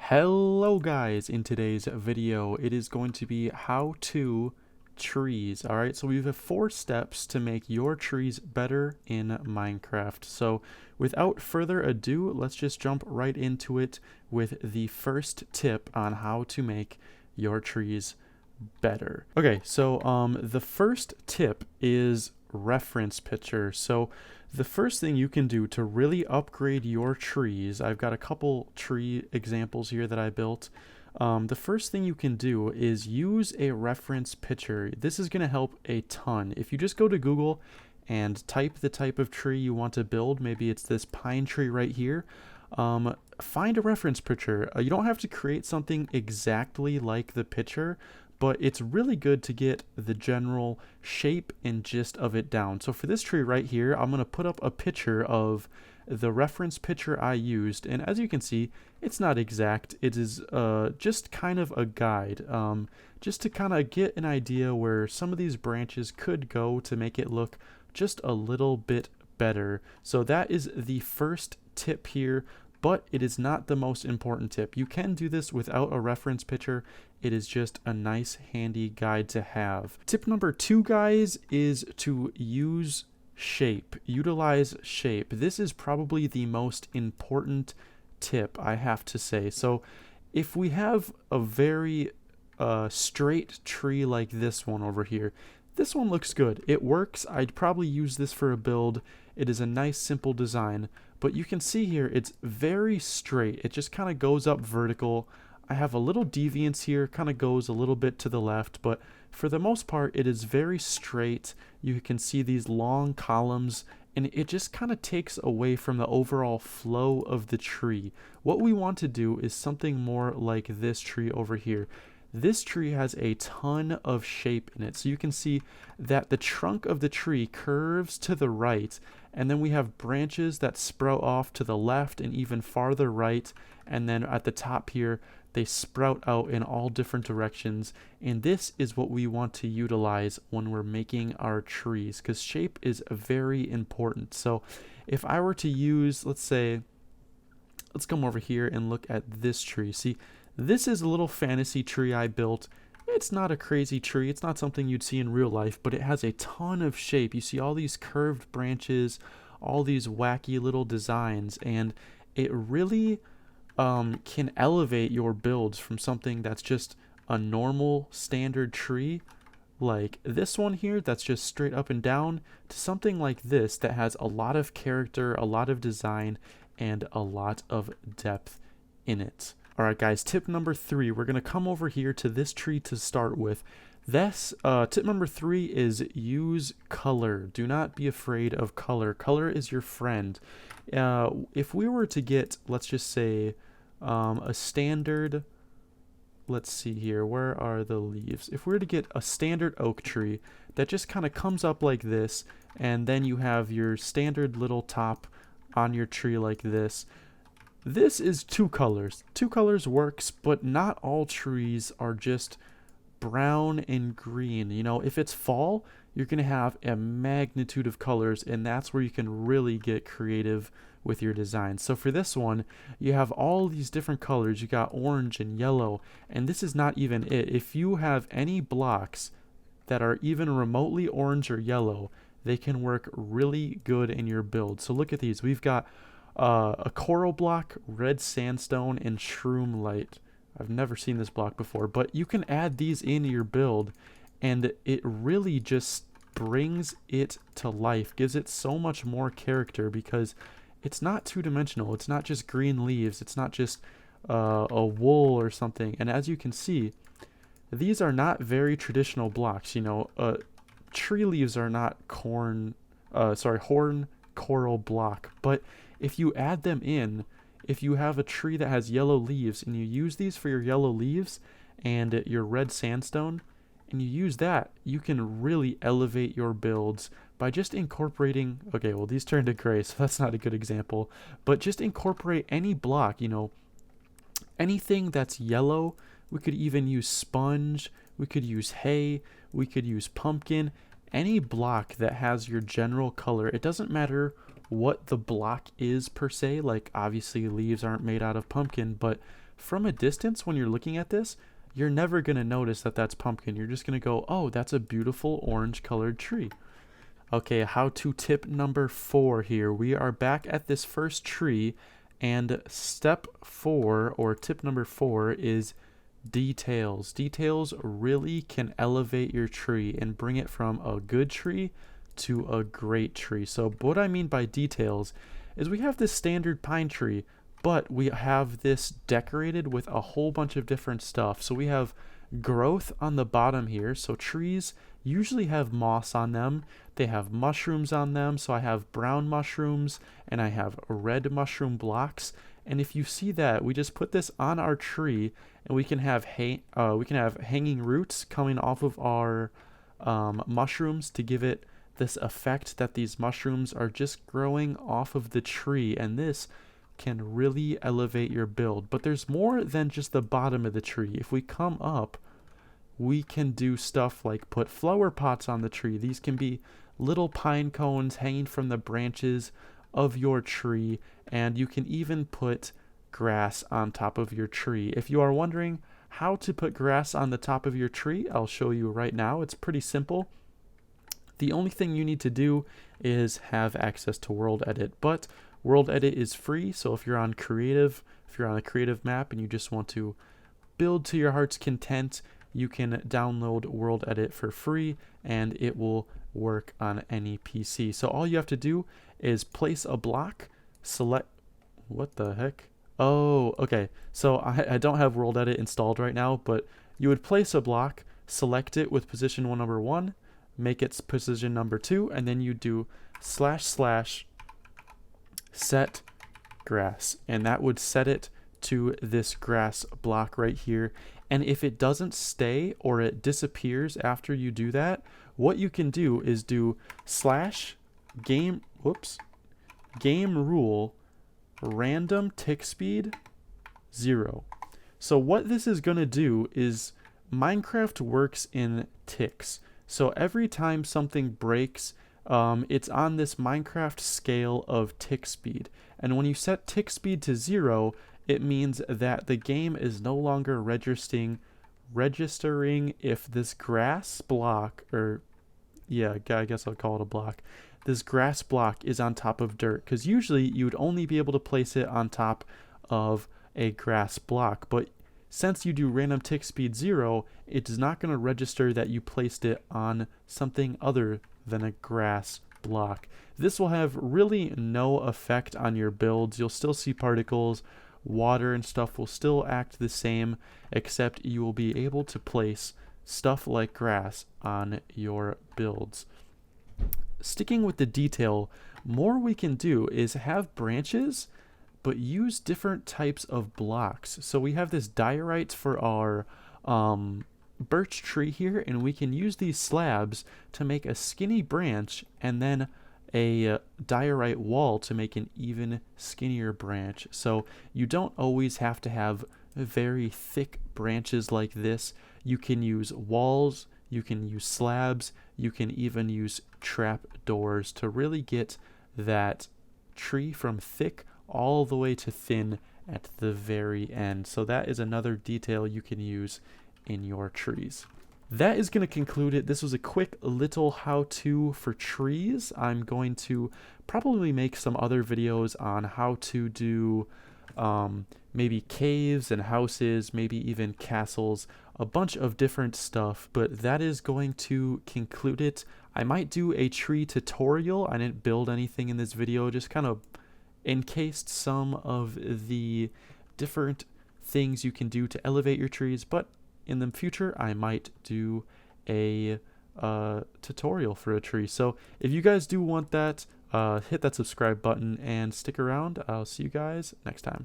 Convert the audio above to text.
Hello guys, in today's video it is going to be how to trees. Alright, so we have 4 steps to make your trees better in Minecraft. So without further ado, let's just jump right into it with the first tip on how to make your trees better. Okay, so the first tip is reference picture. So the first thing you can do to really upgrade your trees, I've got a couple tree examples here that I built. The first thing you can do is use a reference picture. This is going to help a ton. If you just go to Google and type the type of tree you want to build, maybe it's this pine tree right here, find a reference picture. You don't have to create something exactly like the picture, but it's really good to get the general shape and gist of it down. So for this tree right here, I'm going to put up a picture of the reference picture I used, and as you can see, it's not exact. It is just kind of a guide, just to kind of get an idea where some of these branches could go to make it look just a little bit better. So that is the first tip here, but it is not the most important tip. You can do this without a reference picture. It is just a nice handy guide to have. Tip number 2, guys, is to use shape. Utilize shape. This is probably the most important tip, I have to say. So if we have a very straight tree like this one over here, this one looks good. It works. I'd probably use this for a build. It is a nice simple design, but you can see here it's very straight. It just kind of goes up vertical. I have a little deviance here, kind of goes a little bit to the left, but for the most part it is very straight. You can see these long columns, and it just kind of takes away from the overall flow of the tree. What we want to do is something more like this tree over here. This tree has a ton of shape in it. So you can see that the trunk of the tree curves to the right, and then we have branches that sprout off to the left and even farther right, and then at the top here they sprout out in all different directions. And this is what we want to utilize when we're making our trees, because shape is very important. So if I were to use, let's come over here and look at this tree. See, this is a little fantasy tree I built. It's not a crazy tree. It's not something you'd see in real life, but it has a ton of shape. You see all these curved branches, all these wacky little designs, and it really can elevate your builds from something that's just a normal standard tree like this one here that's just straight up and down to something like this that has a lot of character, a lot of design, and a lot of depth in it. Alright guys, tip number 3, we're going to come over here to this tree to start with. This tip number 3 is use color. Do not be afraid of color. Color is your friend. If we were to get, let's just say, a standard, let's see here, where are the leaves? If we were to get a standard oak tree that just kind of comes up like this, and then you have your standard little top on your tree like this, this is 2 colors. 2 colors works, but not all trees are just brown and green. You know, if it's fall, you're going to have a magnitude of colors, and that's where you can really get creative with your design. So for this one, you have all these different colors. You got orange and yellow, and this is not even it. If you have any blocks that are even remotely orange or yellow, they can work really good in your build. So look at these. We've got a coral block, red sandstone, and shroom light. I've never seen this block before, but you can add these into your build, and it really just brings it to life, gives it so much more character, because it's not two-dimensional. It's not just green leaves. It's not just a wool or something. And as you can see, these are not very traditional blocks. You know, tree leaves are not horn coral block, but if you add them in, if you have a tree that has yellow leaves and you use these for your yellow leaves and your red sandstone, and you use that, you can really elevate your builds by just incorporating, okay, well these turned to gray, so that's not a good example, but just incorporate any block, you know, anything that's yellow. We could even use sponge, we could use hay, we could use pumpkin, any block that has your general color. It doesn't matter what the block is per se. Like obviously leaves aren't made out of pumpkin, but from a distance when you're looking at this, you're never going to notice that that's pumpkin. You're just going to go, oh, that's a beautiful orange colored tree. Okay, how to tip number 4 here. We are back at this first tree, and step 4 or tip number 4 is details. Details really can elevate your tree and bring it from a good tree to a great tree. So what I mean by details is we have this standard pine tree, but we have this decorated with a whole bunch of different stuff. So we have growth on the bottom here. So trees usually have moss on them. They have mushrooms on them. So I have brown mushrooms and I have red mushroom blocks. And if you see that, we just put this on our tree, and we can have hanging roots coming off of our mushrooms to give it this effect that these mushrooms are just growing off of the tree, and this can really elevate your build. But there's more than just the bottom of the tree. If we come up, we can do stuff like put flower pots on the tree. These can be little pine cones hanging from the branches of your tree, and you can even put grass on top of your tree. If you are wondering how to put grass on the top of your tree, I'll show you right now. It's pretty simple. The only thing you need to do is have access to World Edit, but World Edit is free. So if you're on a creative map and you just want to build to your heart's content, you can download World Edit for free, and it will work on any PC. So all you have to do is place a block, select, what the heck? Oh, okay. So I don't have World Edit installed right now, but you would place a block, select it with position number 1, make its position number 2, and then you do / set grass, and that would set it to this grass block right here. And if it doesn't stay or it disappears after you do that, what you can do is do /game rule random tick speed 0. So what this is going to do is Minecraft works in ticks. So every time something breaks, it's on this Minecraft scale of tick speed. And when you set tick speed to 0, it means that the game is no longer registering if this grass block, or yeah, I guess I'll call it a block, this grass block is on top of dirt, because usually you would only be able to place it on top of a grass block. But since you do random tick speed 0, it is not going to register that you placed it on something other than a grass block. This will have really no effect on your builds. You'll still see particles, water and stuff will still act the same, except you will be able to place stuff like grass on your builds. Sticking with the detail, more we can do is have branches, but use different types of blocks. So we have this diorite for our birch tree here, and we can use these slabs to make a skinny branch, and then a diorite wall to make an even skinnier branch. So you don't always have to have very thick branches like this. You can use walls, you can use slabs, you can even use trap doors to really get that tree from thick all the way to thin at the very end. So that is another detail you can use in your trees. That is going to conclude it. This was a quick little how-to for trees. I'm going to probably make some other videos on how to do maybe caves and houses, maybe even castles, a bunch of different stuff, but that is going to conclude it. I might do a tree tutorial. I didn't build anything in this video, just kind of encased some of the different things you can do to elevate your trees, but in the future I might do a tutorial for a tree. So if you guys do want that, hit that subscribe button and stick around. I'll see you guys next time.